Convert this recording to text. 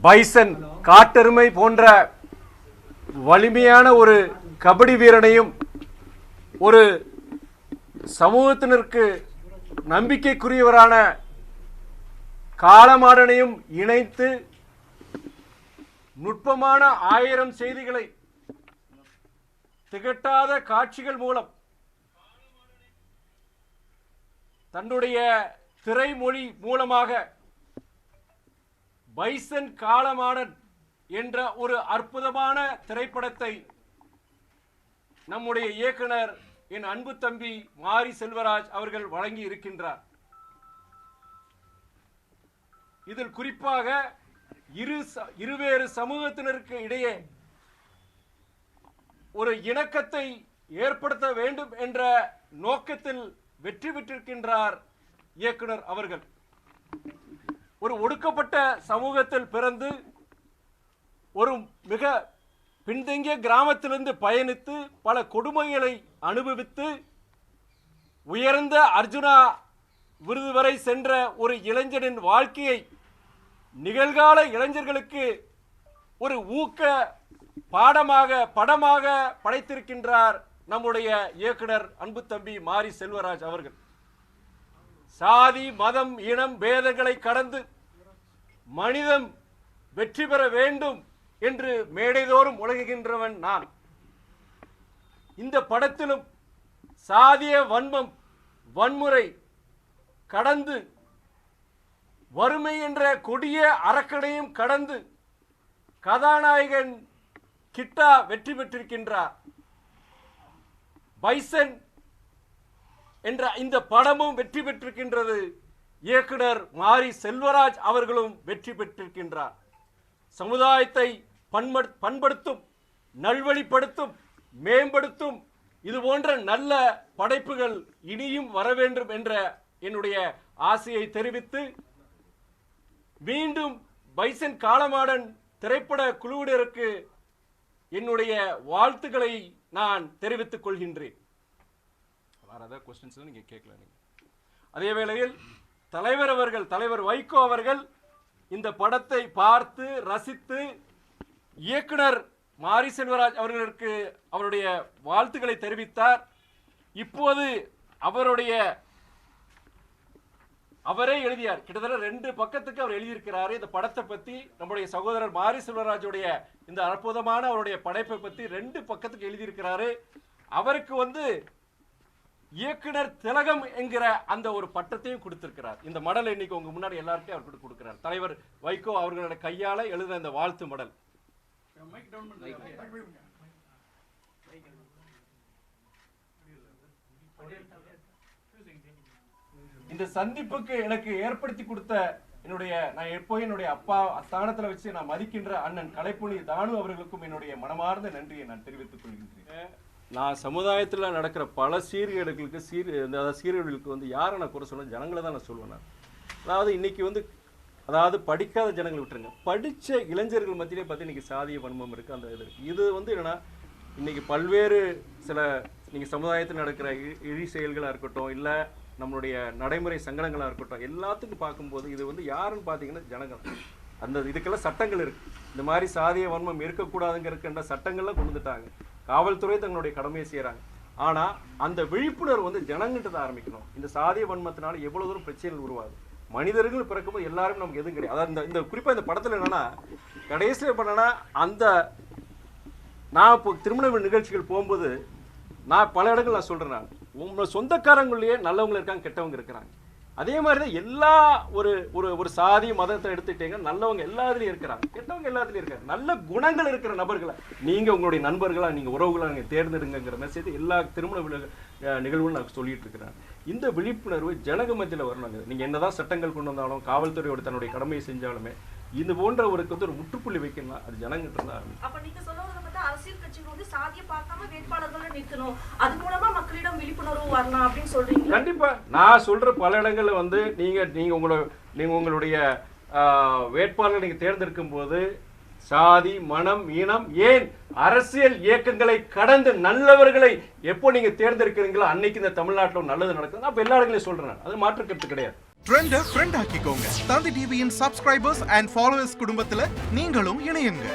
Bison காட்டெருமை போன்ற வலிமையான ஒரு கபடி வீரனையும் ஒரு சமூகத்தினருக்கு நம்பிக்கைக்குரியவரான காளமாடனையும் இணைத்து நுட்பமான 1000 செய்திகளை திகட்டாத காட்சிகள் மூலம் தன்னுடைய திரைமொழி மூலமாக பைசன் காளமாடன் என்ற ஒரு அற்புதமான திரைப்படத்தை நம்முடைய இயக்குனர் என் அன்பு தம்பி மாரி செல்வராஜ் அவர்கள் வழங்கி இருக்கின்றார். இதில் குறிப்பாக இருவேறு சமூகத்தினருக்கு இடையே ஒரு இணக்கத்தை ஏற்படுத்த வேண்டும் என்ற நோக்கத்தில் வெற்றி பெற்றிருக்கின்றார் இயக்குனர் அவர்கள். ஒரு ஒடுக்கப்பட்ட சமூகத்தில் பிறந்து ஒரு மிக பின்தங்கிய கிராமத்திலிருந்து பயணித்து பல கொடுமைகளை அனுபவித்து உயர்ந்த அர்ஜுனா விருது வரை சென்ற ஒரு இளைஞனின் வாழ்க்கையை நிகழ்கால இளைஞர்களுக்கு ஒரு ஊக்க பாடமாக படமாக படைத்திருக்கின்றார் நம்முடைய இயக்குனர் அன்பு தம்பி மாரி செல்வராஜ் அவர்கள். சாதி மதம் இனம் பேதங்களை கடந்து மனிதம் வெற்றி பெற வேண்டும் என்று மேடைதோறும் உலகுகின்றவன் நான். இந்த படத்திலும் சாதிய வன்மம் வன்முறை கடந்து வறுமை என்ற கொடிய அரக்கனையும் கடந்து கதாநாயகன் கிட்டா வெற்றி பெற்றிருக்கின்றார். பைசன் என்ற இந்த படமும் வெற்றி பெற்றிருக்கின்றது. இயக்குனர் மாரி செல்வராஜ் அவர்களும் வெற்றி பெற்றிருக்கின்றார். சமுதாயத்தை பண்படுத்தும், நல்வழிப்படுத்தும், மேம்படுத்தும் இது போன்ற நல்ல படைப்புகள் இனியும் வர வேண்டும் என்ற என்னுடைய ஆசையை தெரிவித்து மீண்டும் பைசன் காளமாடன் திரைப்பட குழுவினருக்கு என்னுடைய வாழ்த்துக்களை நான் தெரிவித்துக் கொள்கின்றேன். நீங்க கேட்கல. அதே வேளையில் தலைவர் வைகோ அவர்கள் இந்த படத்தை பார்த்து ரசித்து இயக்குனர் மாரி செல்வராஜ் அவர்களுக்கு அவருடைய வாழ்த்துக்களை தெரிவித்தார். இப்போது அவரே எழுதியார். கிட்டத்தட்ட 2 பக்கத்துக்கு அவர் எழுதியிருக்கிறார். இந்த படத்தை பத்தி நம்முடைய சகோதரர் மாரி செல்வராஜுடைய இந்த அற்புதமான அவருடைய படைப்பை பத்தி 2 பக்கத்துக்கு எழுதியிருக்கிறாரு. அவருக்கு இயக்குனர் திலகம் என்கிற அந்த ஒரு பட்டத்தையும் கொடுத்திருக்கிறார். இந்த மடல் இன்னைக்கு உங்க முன்னாடி எல்லாருக்கும் அவர் கொடுக்கிறார். தலைவர் வைகோ அவர்களுடைய கையால எழுத இந்த வாழ்த்து மடல். இந்த சந்திப்புக்கு எனக்கு ஏற்படுத்தி கொடுத்த என்னுடைய அப்பா ஸ்தானத்துல வச்சு நான் மதிக்கின்ற அண்ணன் கலைப்புலி தானு அவர்களுக்கும் என்னுடைய மனமார்ந்த நன்றியை நான் தெரிவித்துக் கொள்கின்றேன். நான் சமுதாயத்தில் நடக்கிற பல சீர்கேடுகளுக்கு யாரை நான் குறை சொல்ல, ஜனங்களை தான் நான் சொல்லுவேன். அதாவது இன்னைக்கு படிக்காத ஜனங்களை விட்டுருங்க, படித்த இளைஞர்கள் மத்தியிலே பார்த்து இன்னைக்கு சாதிய வன்மம் இருக்குது. அந்த இது இருக்குது. இது என்னன்னா இன்னைக்கு பல்வேறு சில நீங்கள் சமுதாயத்தில் நடக்கிற இழி செயல்களாக இருக்கட்டும், இல்லை நம்மளுடைய நடைமுறை சங்கடங்களாக இருக்கட்டும், எல்லாத்துக்கும் பார்க்கும்போது இது யாருன்னு பார்த்தீங்கன்னா ஜனங்கள். இதுக்கெல்லாம் சட்டங்கள் இருக்குது. இந்த மாதிரி சாதிய வன்மம் இருக்கக்கூடாதுங்கிற சட்டங்கள்லாம் கொண்டு வந்துட்டாங்க. காவல்துறை தங்களுடைய கடமையை செய்கிறாங்க. ஆனால் அந்த விழிப்புணர்வு ஜனங்கிட்ட தான் ஆரம்பிக்கணும். இந்த சாதிய வன்மத்தினால எவ்வளோ தூரம் பிரச்சனைகள் உருவாது. மனிதர்கள் பிறக்கும்போது எல்லாரும் நமக்கு எதுவும் கிடையாது. அதாவது இந்த குறிப்பாக இந்த படத்தில் என்னன்னா கடைசியில் பண்ணனா நான் இப்போ திருமண நிகழ்ச்சிகள் போகும்போது நான் பல இடங்கள் நான் சொல்கிறேன். நான் உங்களோட சொந்தக்காரங்களே நல்லவங்க இருக்காங்க, கெட்டவங்க இருக்கிறாங்க. அதே மாதிரி தான் எல்லா ஒரு சாதி மதத்தை எடுத்துக்கிட்டீங்கன்னா நல்லவங்க எல்லாத்துலேயும் இருக்கிறாங்க, கெட்டவங்க எல்லாத்துலேயும் இருக்காங்க. நல்ல குணங்கள் இருக்கிற நபர்களை நீங்கள் உங்களுடைய நண்பர்களாக நீங்கள் உறவுகளாக நீங்கள் தேர்ந்தெடுங்கிற மெசேஜ் எல்லா திருமண நிகழ்வுகளும் நான் சொல்லிட்டு இருக்கிறேன். இந்த விழிப்புணர்வு ஜனக மத்தியில் வரணுங்க. நீங்கள் என்னதான் சட்டங்கள் கொண்டு வந்தாலும் காவல்துறையோட தன்னுடைய கடமையை செஞ்சாலுமே இது போன்ற ஒரு முற்றுப்புள்ளி வைக்கணும். அது ஜனங்கிட்ட தான் ஆரம்பிக்கும். அப்ப நீங்க சொல்றத பார்த்தா அரசியல் கட்சிகள் சாதியை பார்க்காம வேட்பாளர்களை நிறுத்தணும், அது மூலமா மக்களிடம் விழிப்புணர்வு வரணும் அப்படின்னு சொல்றீங்க. கண்டிப்பா நான் சொல்ற பல இடங்கள்ல நீங்க உங்களுடைய வேட்பாளர் நீங்க தேர்ந்தெடுக்கும் போது சாதி மனம் இனம் ஏன் அரசியல் இயக்கங்களை கடந்து நல்லவர்களை எப்போ நீங்க தேர்ந்தெடுக்கிறீங்களோ அன்னைக்கு இந்த தமிழ்நாட்டில் நல்லது நடக்குது. அப்ப எல்லா இடங்களையும் சொல்றேன், அது மாற்று கருத்து கிடையாது. ட்ரெண்ட ஃப்ரெண்ட் ஆக்கிக்கோங்க. தந்தி டிவியின் சப்ஸ்கிரைபர்ஸ் அண்ட் ஃபாலோவர்ஸ் குடும்பத்துல நீங்களும் இணையுங்க.